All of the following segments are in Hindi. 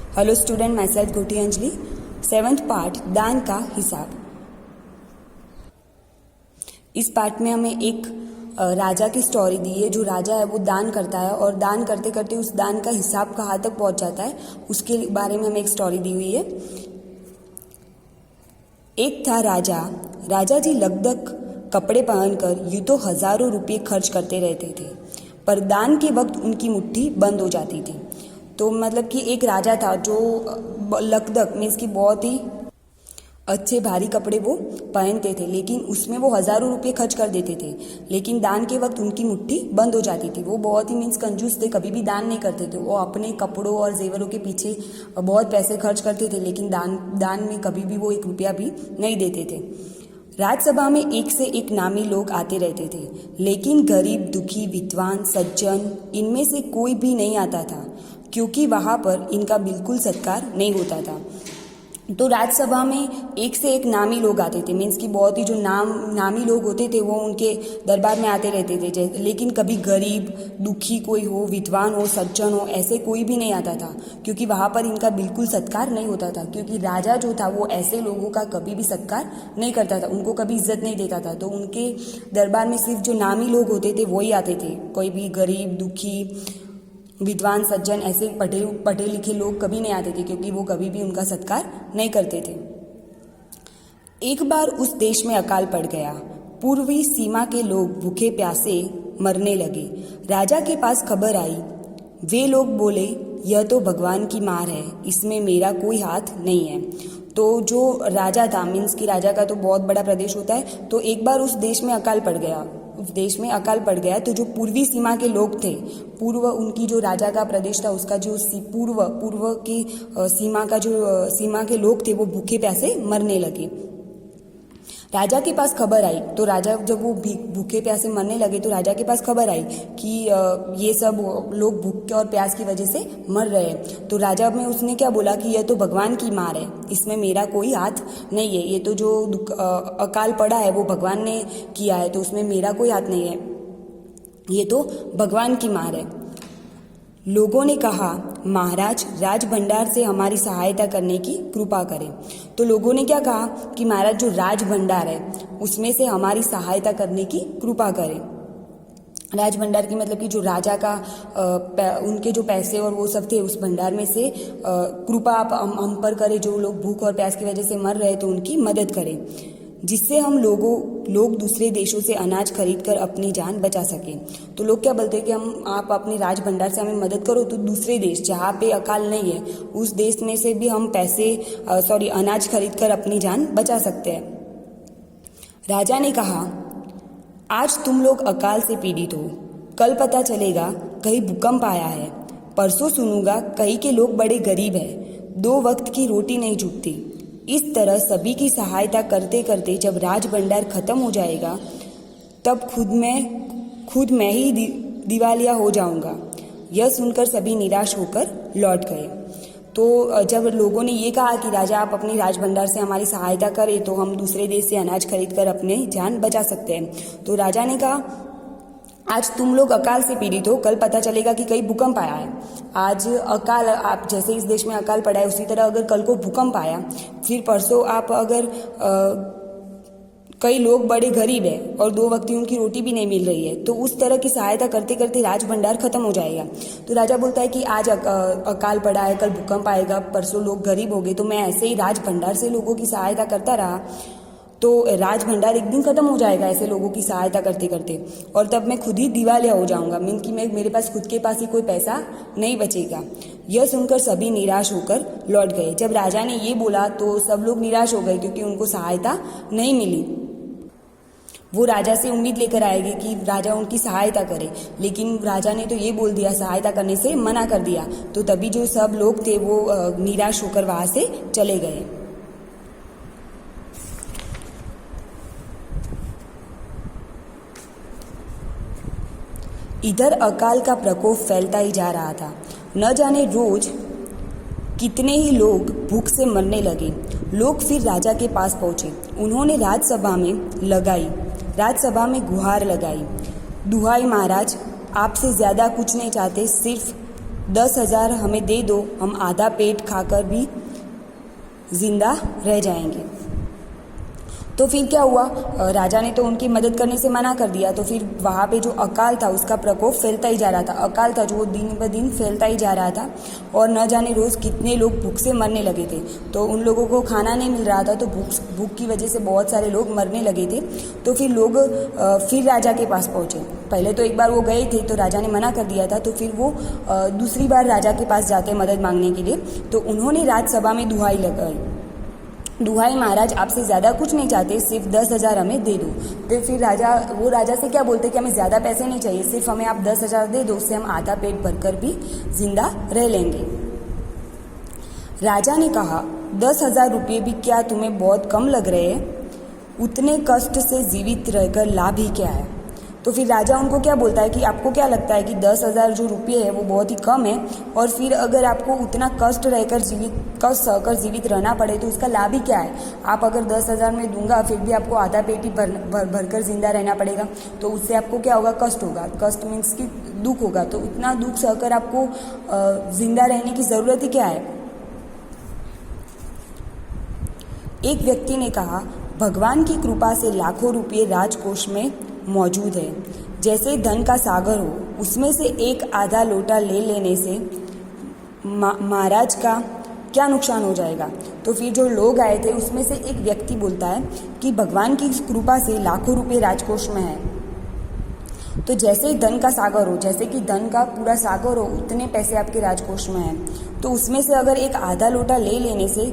हेलो स्टूडेंट, माई सेल्फ गोटी अंजलि। 7th पार्ट, दान का हिसाब। इस पार्ट में हमें एक राजा की स्टोरी दी है। जो राजा है वो दान करता है और दान करते करते उस दान का हिसाब कहाँ तक पहुँच जाता है उसके बारे में हमें एक स्टोरी दी हुई है। एक था राजा। राजा जी लगभग कपड़े पहनकर यूँ तो हजारों रुपये खर्च करते रहते थे, पर दान के वक्त उनकी मुट्ठी बंद हो जाती थी। तो मतलब कि एक राजा था जो लकदक मीन्स कि बहुत ही अच्छे भारी कपड़े वो पहनते थे, लेकिन उसमें वो हजारों रुपये खर्च कर देते थे, लेकिन दान के वक्त उनकी मुट्ठी बंद हो जाती थी। वो बहुत ही मीन्स कंजूस थे, कभी भी दान नहीं करते थे। वो अपने कपड़ों और जेवरों के पीछे बहुत पैसे खर्च करते थे, लेकिन दान में कभी भी वो 1 रुपया भी नहीं देते थे। राज्यसभा में एक से एक नामी लोग आते रहते थे, लेकिन गरीब, दुखी, विद्वान, सज्जन इनमें से कोई भी नहीं आता था, क्योंकि वहाँ पर इनका बिल्कुल सत्कार नहीं होता था। तो राज्यसभा में एक से एक नामी लोग आते थे, मीन्स कि बहुत ही जो नामी लोग होते थे वो उनके दरबार में आते रहते थे। लेकिन कभी गरीब, दुखी कोई हो, विद्वान हो, सज्जन हो, ऐसे कोई भी नहीं आता था, क्योंकि वहाँ पर इनका बिल्कुल सत्कार नहीं होता था। क्योंकि राजा जो था वो ऐसे लोगों का कभी भी सत्कार नहीं करता था, उनको कभी इज्जत नहीं देता था। तो उनके दरबार में सिर्फ जो नामी लोग होते थे वही आते थे। कोई भी गरीब, दुखी, विद्वान, सज्जन ऐसे पढ़े लिखे लोग कभी नहीं आते थे, क्योंकि वो कभी भी उनका सत्कार नहीं करते थे। एक बार उस देश में अकाल पड़ गया। पूर्वी सीमा के लोग भूखे प्यासे मरने लगे। राजा के पास खबर आई। वे लोग बोले, यह तो भगवान की मार है, इसमें मेरा कोई हाथ नहीं है। तो जो राजा था, मीन्स कि राजा का तो बहुत बड़ा प्रदेश होता है, तो एक बार उस देश में अकाल पड़ गया। उस देश में अकाल पड़ गया तो जो पूर्वी सीमा के लोग थे, पूर्व उनकी जो राजा का प्रदेश था उसका जो पूर्व की सीमा के लोग थे वो भूखे प्यासे मरने लगे। राजा के पास खबर आई, तो राजा जब वो भूखे प्यासे मरने लगे तो राजा के पास खबर आई कि ये सब लोग भूख और प्यास की वजह से मर रहे हैं। तो राजा में उसने क्या बोला कि यह तो भगवान की मार है, इसमें मेरा कोई हाथ नहीं है। ये तो जो अकाल पड़ा है वो भगवान ने किया है, तो उसमें मेरा कोई हाथ नहीं है, ये तो भगवान की मार है। लोगों ने कहा, महाराज राज भंडार से हमारी सहायता करने की कृपा करें। तो लोगों ने क्या कहा कि महाराज जो राज भंडार है उसमें से हमारी सहायता करने की कृपा करें। राज भंडार की मतलब कि जो राजा का उनके जो पैसे और वो सब थे उस भंडार में से कृपा आप हम पर करें। जो लोग भूख और प्यास की वजह से मर रहे तो उनकी मदद करें, जिससे हम लोग दूसरे देशों से अनाज खरीद कर अपनी जान बचा सकें। तो लोग क्या बोलते हैं कि आप अपने राज भंडार से हमें मदद करो, तो दूसरे देश जहाँ पे अकाल नहीं है उस देश में से भी हम अनाज खरीद कर अपनी जान बचा सकते हैं। राजा ने कहा, आज तुम लोग अकाल से पीड़ित हो, कल पता चलेगा कहीं भूकंप आया है, परसों सुनूंगा कहीं के लोग बड़े गरीब हैं, 2 वक्त की रोटी नहीं जुटती। इस तरह सभी की सहायता करते करते जब राज भंडार खत्म हो जाएगा तब खुद मैं ही दिवालिया हो जाऊंगा। यह सुनकर सभी निराश होकर लौट गए। तो जब लोगों ने ये कहा कि राजा आप अपनी राज भंडार से हमारी सहायता करें तो हम दूसरे देश से अनाज खरीद कर अपनी जान बचा सकते हैं। तो राजा ने कहा, आज तुम लोग अकाल से पीड़ित हो, कल पता चलेगा कि कहीं भूकंप आया है। आज अकाल, आप जैसे इस देश में अकाल पड़ा है उसी तरह अगर कल को भूकंप आया, फिर परसों आप अगर कई लोग बड़े गरीब है और 2 वक्त की उनकी रोटी भी नहीं मिल रही है, तो उस तरह की सहायता करते करते राज भंडार खत्म हो जाएगा। तो राजा बोलता है कि आज अकाल पड़ा है, कल भूकंप आएगा, परसों लोग गरीब हो गए, तो मैं ऐसे ही राज भंडार से लोगों की सहायता करता रहा तो राज भंडार एक दिन खत्म हो जाएगा ऐसे लोगों की सहायता करते करते, और तब मैं खुद ही दिवालिया हो जाऊंगा। मीन कि मेरे पास खुद के पास ही कोई पैसा नहीं बचेगा। यह सुनकर सभी निराश होकर लौट गए। जब राजा ने ये बोला तो सब लोग निराश हो गए, क्योंकि उनको सहायता नहीं मिली। वो राजा से उम्मीद लेकर आएंगे कि राजा उनकी सहायता करे, लेकिन राजा ने तो ये बोल दिया, सहायता करने से मना कर दिया। तो तभी जो सब लोग थे वो निराश होकर वहां से चले गए। इधर अकाल का प्रकोप फैलता ही जा रहा था। न जाने रोज कितने ही लोग भूख से मरने लगे। लोग फिर राजा के पास पहुंचे। उन्होंने राजसभा में गुहार लगाई, दुहाई महाराज, आपसे ज़्यादा कुछ नहीं चाहते, सिर्फ 10,000 हमें दे दो, हम आधा पेट खाकर भी जिंदा रह जाएंगे। तो फिर क्या हुआ, राजा ने तो उनकी मदद करने से मना कर दिया। तो फिर वहाँ पे जो अकाल था उसका प्रकोप फैलता ही जा रहा था। अकाल था जो वो दिन ब दिन फैलता ही जा रहा था और न जाने रोज़ कितने लोग भूख से मरने लगे थे। तो उन लोगों को खाना नहीं मिल रहा था, तो भूख की वजह से बहुत सारे लोग मरने लगे थे। तो फिर लोग फिर राजा के पास पहुँचे। पहले तो एक बार वो गए थे तो राजा ने मना कर दिया था, तो फिर वो दूसरी बार राजा के पास जाते मदद मांगने के लिए। तो उन्होंने राजसभा में दुहाई लगाई, दुहाई महाराज आपसे ज़्यादा कुछ नहीं चाहते, सिर्फ 10,000 हमें दे दो। तो फिर राजा से क्या बोलते कि हमें ज़्यादा पैसे नहीं चाहिए, सिर्फ हमें आप 10,000 दे दो, उससे हम आधा पेट भरकर भी जिंदा रह लेंगे। राजा ने कहा 10,000 रुपये भी क्या तुम्हें बहुत कम लग रहे हैं? उतने कष्ट से जीवित रहकर लाभ ही क्या है? तो फिर राजा उनको क्या बोलता है कि आपको क्या लगता है कि 10,000 जो रुपये है वो बहुत ही कम है, और फिर अगर आपको उतना कष्ट सहकर जीवित रहना पड़े तो उसका लाभ ही क्या है? आप अगर 10,000 में दूंगा फिर भी आपको आधा पेट ही भरकर जिंदा रहना पड़ेगा, तो उससे आपको क्या होगा? कष्ट होगा। कष्ट मीन्स कि दुख होगा। तो उतना दुख सहकर आपको जिंदा रहने की ज़रूरत ही क्या है? एक व्यक्ति ने कहा, भगवान की कृपा से लाखों रुपये राजकोष में मौजूद है। जैसे धन का सागर हो, उसमें से एक आधा लोटा ले लेने से महाराज का क्या नुकसान हो जाएगा? तो फिर जो लोग आए थे उसमें से एक व्यक्ति बोलता है कि भगवान की कृपा से लाखों रुपये राजकोष में है। तो जैसे ही धन का सागर हो, जैसे कि धन का पूरा सागर हो, उतने पैसे आपके राजकोष में हैं, तो उसमें से अगर एक आधा लोटा ले लेने से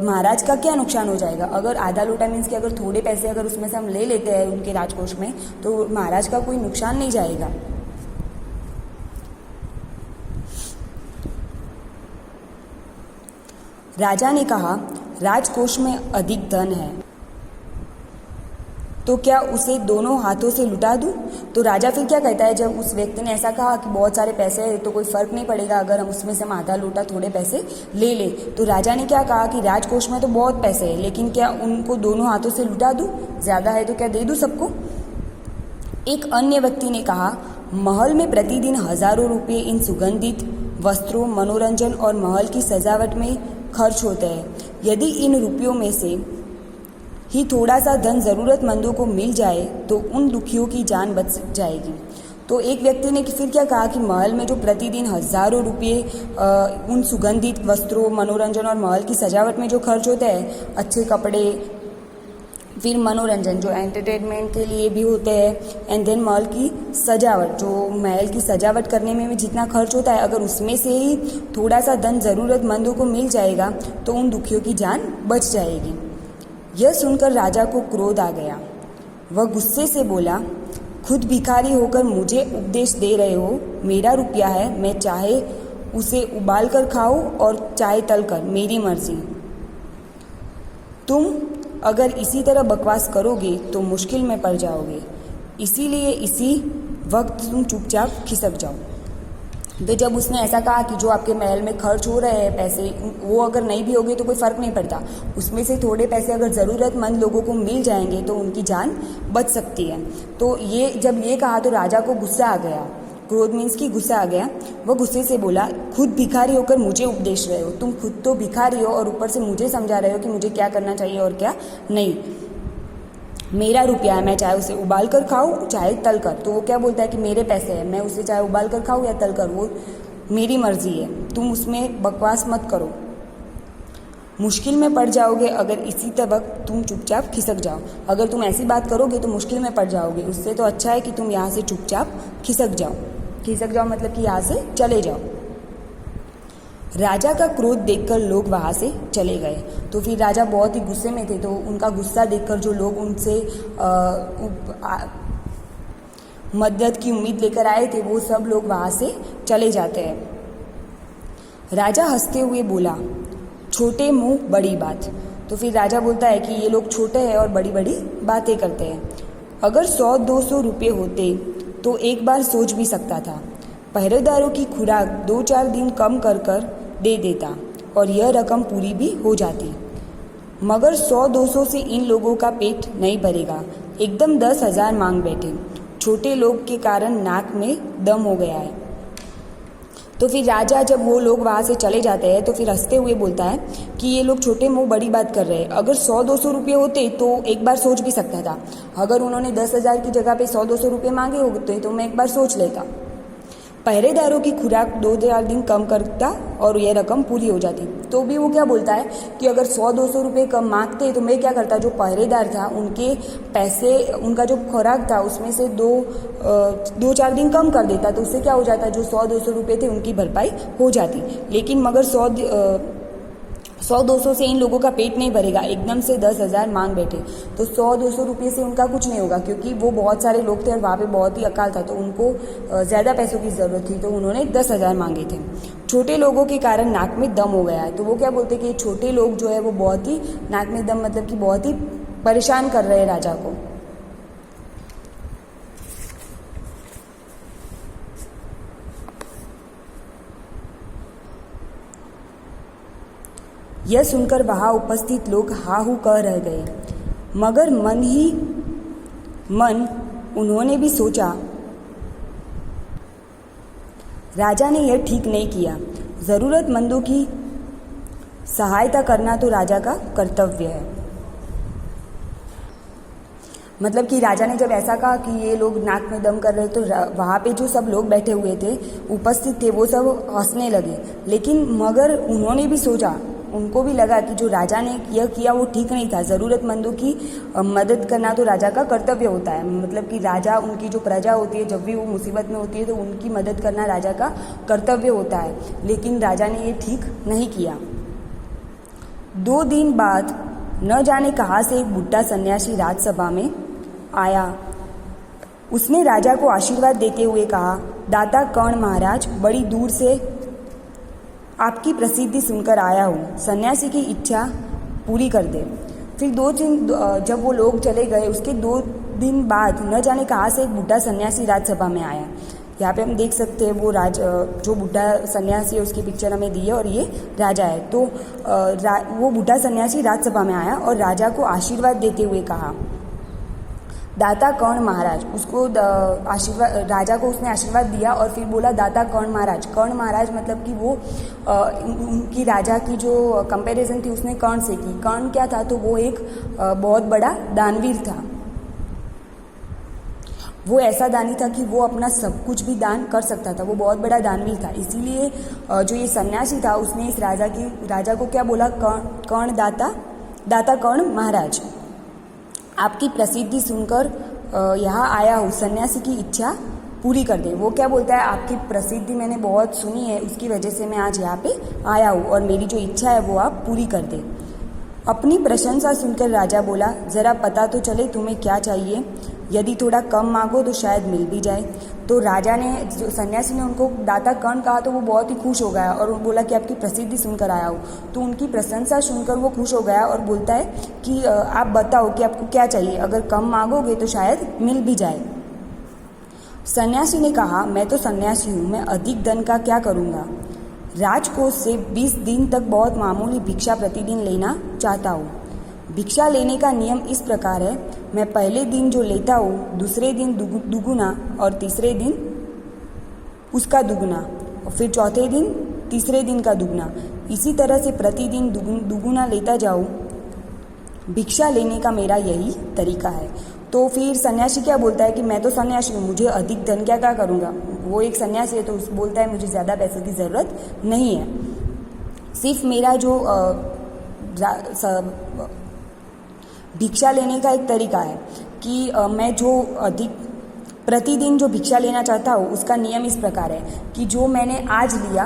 महाराज का क्या नुकसान हो जाएगा? अगर आधा लोटा मीन्स कि अगर थोड़े पैसे अगर उसमें से हम ले लेते हैं उनके राजकोष में, तो महाराज का कोई नुकसान नहीं जाएगा। राजा ने कहा, राजकोष में अधिक धन है तो क्या उसे दोनों हाथों से लुटा दूं? तो राजा फिर क्या कहता है, जब उस व्यक्ति ने ऐसा कहा कि बहुत सारे पैसे हैं तो कोई फ़र्क नहीं पड़ेगा अगर हम उसमें से हम आधा लोटा थोड़े पैसे ले ले, तो राजा ने क्या कहा कि राजकोष में तो बहुत पैसे हैं, लेकिन क्या उनको दोनों हाथों से लुटा दूं? ज़्यादा है तो क्या दे दूं सबको? एक अन्य व्यक्ति ने कहा, महल में प्रतिदिन हज़ारों रुपये इन सुगंधित वस्त्रों, मनोरंजन और महल की सजावट में खर्च होते हैं। यदि इन रुपयों में से ही थोड़ा सा धन ज़रूरतमंदों को मिल जाए तो उन दुखियों की जान बच जाएगी। तो एक व्यक्ति ने फिर क्या कहा कि महल में जो प्रतिदिन हज़ारों रुपये उन सुगंधित वस्त्रों, मनोरंजन और महल की सजावट में जो खर्च होते हैं, अच्छे कपड़े, फिर मनोरंजन जो एंटरटेनमेंट के लिए भी होते हैं, एंड देन महल की सजावट, जो महल की सजावट करने में भी जितना खर्च होता है, अगर उसमें से ही थोड़ा सा धन ज़रूरतमंदों को मिल जाएगा तो उन दुखियों की जान बच जाएगी। यह सुनकर राजा को क्रोध आ गया। वह गुस्से से बोला, खुद भिखारी होकर मुझे उपदेश दे रहे हो? मेरा रुपया है, मैं चाहे उसे उबाल कर खाऊं और चाहे तल कर, मेरी मर्जी। तुम अगर इसी तरह बकवास करोगे तो मुश्किल में पड़ जाओगे, इसीलिए इसी वक्त तुम चुपचाप खिसक जाओ। तो जब उसने ऐसा कहा कि जो आपके महल में खर्च हो रहे हैं पैसे, वो अगर नहीं भी होंगे तो कोई फ़र्क नहीं पड़ता, उसमें से थोड़े पैसे अगर ज़रूरतमंद लोगों को मिल जाएंगे तो उनकी जान बच सकती है। तो जब ये कहा तो राजा को गुस्सा आ गया। क्रोध मीन्स कि गुस्सा आ गया। वह गुस्से से बोला, खुद भिखारी होकर मुझे उपदेश रहे हो? तुम खुद तो भिखारी हो और ऊपर से मुझे समझा रहे हो कि मुझे क्या करना चाहिए और क्या नहीं। मेरा रुपया है, मैं चाहे उसे उबाल कर खाऊं चाहे तल कर। तो वो क्या बोलता है कि मेरे पैसे हैं, मैं उसे चाहे उबाल कर खाऊं या तल कर, वो मेरी मर्जी है, तुम उसमें बकवास मत करो। मुश्किल में पड़ जाओगे अगर इसी वक्त तुम चुपचाप खिसक जाओ। अगर तुम ऐसी बात करोगे तो मुश्किल में पड़ जाओगे, उससे तो अच्छा है कि तुम यहाँ से चुपचाप खिसक जाओ। खिसक जाओ मतलब कि यहाँ से चले जाओ। राजा का क्रोध देखकर लोग वहाँ से चले गए। तो फिर राजा बहुत ही गुस्से में थे, तो उनका गुस्सा देखकर जो लोग उनसे मदद की उम्मीद लेकर आए थे वो सब लोग वहाँ से चले जाते हैं। राजा हंसते हुए बोला, छोटे मुंह बड़ी बात। तो फिर राजा बोलता है कि ये लोग छोटे हैं और बड़ी बड़ी बातें करते हैं। अगर 100-200 रुपये होते तो एक बार सोच भी सकता था। पहरेदारों की खुराक 2-4 दिन कम कर दे देता और यह रकम पूरी भी हो जाती, मगर 100-200 से इन लोगों का पेट नहीं भरेगा। एकदम 10,000 मांग बैठे। छोटे लोग के कारण नाक में दम हो गया है। तो फिर राजा जब वो लोग वहाँ से चले जाते हैं तो फिर हंसते हुए बोलता है कि ये लोग छोटे मुँह बड़ी बात कर रहे हैं। अगर 100-200 रुपये होते तो एक बार सोच भी सकता था। अगर उन्होंने 10,000 की जगह पे 100-200 रुपये मांगे होते तो मैं एक बार सोच लेता। पहरेदारों की खुराक 2-4 दिन कम करता और यह रकम पूरी हो जाती। तो भी वो क्या बोलता है कि अगर 100-200 रुपये कम मांगते तो मैं क्या करता, जो पहरेदार था उनके पैसे, उनका जो खुराक था उसमें से 2-4 दिन कम कर देता। तो उससे क्या हो जाता, जो 100-200 रुपये थे उनकी भरपाई हो जाती। लेकिन मगर 100-200 से इन लोगों का पेट नहीं भरेगा। एकदम से 10,000 मांग बैठे तो 100-200 रुपये से उनका कुछ नहीं होगा, क्योंकि वो बहुत सारे लोग थे और वहाँ पे बहुत ही अकाल था, तो उनको ज़्यादा पैसों की ज़रूरत थी, तो उन्होंने 10,000 मांगे थे। छोटे लोगों के कारण नाक में दम हो गया है। तो वो क्या बोलते कि छोटे लोग जो है वो बहुत ही नाक में दम, मतलब कि बहुत ही परेशान कर रहे हैं राजा को। यह सुनकर वहाँ उपस्थित लोग हा हू कह रह गए, मगर मन ही मन उन्होंने भी सोचा, राजा ने यह ठीक नहीं किया। ज़रूरतमंदों की सहायता करना तो राजा का कर्तव्य है। मतलब कि राजा ने जब ऐसा कहा कि ये लोग नाक में दम कर रहे, तो वहाँ पे जो सब लोग बैठे हुए थे, उपस्थित थे, वो सब हंसने लगे। लेकिन मगर उन्होंने भी सोचा, उनको भी लगा कि जो राजा ने यह किया वो ठीक नहीं था। ज़रूरतमंदों की मदद करना तो राजा का कर्तव्य होता है। मतलब कि राजा, उनकी जो प्रजा होती है, जब भी वो मुसीबत में होती है तो उनकी मदद करना राजा का कर्तव्य होता है। लेकिन राजा ने ये ठीक नहीं किया। 2 दिन बाद न जाने कहाँ से एक बुढ़ा सन्यासी राजसभा में आया। उसने राजा को आशीर्वाद देते हुए कहा, दाता कर्ण महाराज, बड़ी दूर से आपकी प्रसिद्धि सुनकर आया हूँ, सन्यासी की इच्छा पूरी कर दे। फिर 2 दिन जब वो लोग चले गए, उसके 2 दिन बाद न जाने कहाँ से एक बुढ़ा सन्यासी राजसभा में आया। यहाँ पे हम देख सकते हैं वो जो बुढ़ा सन्यासी है उसकी पिक्चर हमें दी है और ये राजा है। तो वो बुढ़ा सन्यासी राजसभा में आया और राजा को आशीर्वाद देते हुए कहा, दाता कर्ण महाराज। उसको राजा को उसने आशीर्वाद दिया और फिर बोला, दाता कर्ण महाराज। कर्ण महाराज मतलब कि वो उनकी राजा की जो कंपैरिजन थी उसने कर्ण से की। कर्ण क्या था, तो वो एक बहुत बड़ा दानवीर था। वो ऐसा दानी था कि वो अपना सब कुछ भी दान कर सकता था। वो बहुत बड़ा दानवीर था। इसीलिए जो ये सन्यासी था उसने इस राजा को क्या बोला, कर्ण दाता कर्ण महाराज, आपकी प्रसिद्धि सुनकर यहाँ आया हूँ, सन्यासी की इच्छा पूरी कर दे। वो क्या बोलता है, आपकी प्रसिद्धि मैंने बहुत सुनी है, उसकी वजह से मैं आज यहाँ पे आया हूँ और मेरी जो इच्छा है वो आप पूरी कर दे। अपनी प्रशंसा सुनकर राजा बोला, ज़रा पता तो चले तुम्हें क्या चाहिए, यदि थोड़ा कम मांगो तो शायद मिल भी जाए। तो राजा ने, जो सन्यासी ने उनको दाता कर्ण कहा तो वो बहुत ही खुश हो गया और बोला कि आपकी प्रसिद्धि सुनकर आया हूँ। तो उनकी प्रशंसा सुनकर वो खुश हो गया और बोलता है कि आप बताओ कि आपको क्या चाहिए, अगर कम मांगोगे तो शायद मिल भी जाए। सन्यासी ने कहा, मैं तो सन्यासी हूँ, मैं अधिक धन का क्या करूँगा। राजकोष से 20 दिन तक बहुत मामूली भिक्षा प्रतिदिन लेना चाहता हूँ। भिक्षा लेने का नियम इस प्रकार है, मैं पहले दिन जो लेता हूँ दूसरे दिन दुगुना और तीसरे दिन उसका दुगुना और फिर चौथे दिन तीसरे दिन का दुगुना, इसी तरह से प्रतिदिन दुगुना लेता जाऊँ। भिक्षा लेने का मेरा यही तरीका है। तो फिर सन्यासी क्या बोलता है कि मैं तो सन्यासी हूँ, मुझे अधिक धन क्या करूँगा। वो एक सन्यासी है तो बोलता है मुझे ज़्यादा पैसों की ज़रूरत नहीं है, सिर्फ मेरा जो भिक्षा लेने का एक तरीका है कि मैं जो अधिक प्रतिदिन जो भिक्षा लेना चाहता हूँ उसका नियम इस प्रकार है कि जो मैंने आज लिया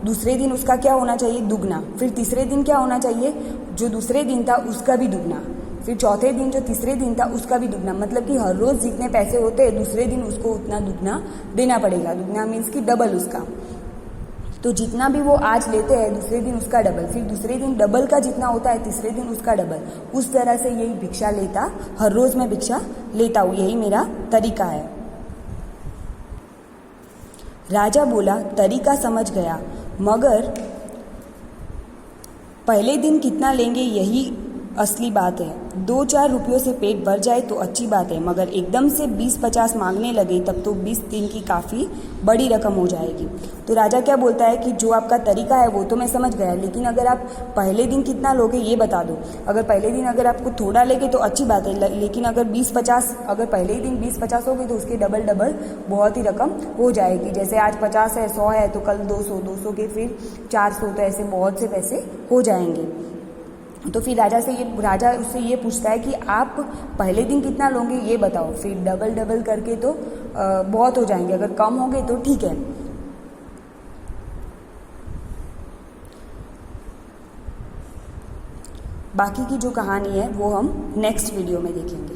दूसरे दिन उसका क्या होना चाहिए, दुगना। फिर तीसरे दिन क्या होना चाहिए, जो दूसरे दिन था उसका भी दुगना। फिर चौथे दिन जो तीसरे दिन था उसका भी दुगना। मतलब कि हर रोज़ जितने पैसे होते हैं दूसरे दिन उसको उतना दुगना देना पड़ेगा। दुगना मीन्स कि डबल उसका। तो जितना भी वो आज लेते हैं दूसरे दिन उसका डबल, फिर दूसरे दिन डबल का जितना होता है तीसरे दिन उसका डबल। उस तरह से यही भिक्षा लेता, हर रोज़ मैं भिक्षा लेता हूँ, यही मेरा तरीका है। राजा बोला, तरीका समझ गया, मगर पहले दिन कितना लेंगे यही असली बात है। 2-4 रुपयों से पेट भर जाए तो अच्छी बात है, मगर एकदम से 20-50 मांगने लगे तब तो 20 दिन की काफ़ी बड़ी रकम हो जाएगी। तो राजा क्या बोलता है कि जो आपका तरीका है वो तो मैं समझ गया, लेकिन अगर आप पहले दिन कितना लोगे ये बता दो। अगर पहले दिन अगर आपको थोड़ा लेके तो अच्छी बात है, लेकिन अगर 20-50 अगर पहले ही दिन 20-50 हो गई तो उसके डबल डबल बहुत ही रकम हो जाएगी। जैसे आज 50 है, 100 है तो कल 200 के फिर 400, तो ऐसे बहुत से पैसे हो जाएंगे। तो फिर राजा उससे ये पूछता है कि आप पहले दिन कितना लोगे ये बताओ, फिर डबल डबल करके तो बहुत हो जाएंगे, अगर कम होंगे तो ठीक है। बाकी की जो कहानी है वो हम नेक्स्ट वीडियो में देखेंगे।